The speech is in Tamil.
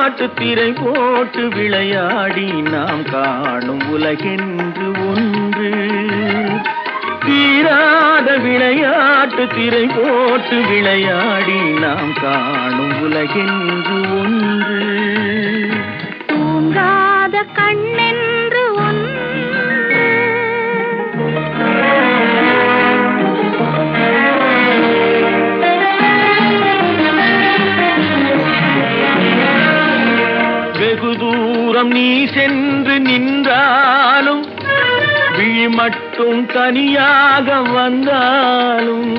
விளையாட்டு திரை போட்டு விளையாடி நாம் காணும் உலகென்று ஒன்று. தீராத விளையாட்டு திரை போட்டு விளையாடி நாம் காணும் உலகென்று ஒன்று. தூங்காத கண்ணென்று ஒன்று. வெகு தூரம் நீ சென்று நின்றாலும் விழி மட்டும் தனியாக வந்தாலும்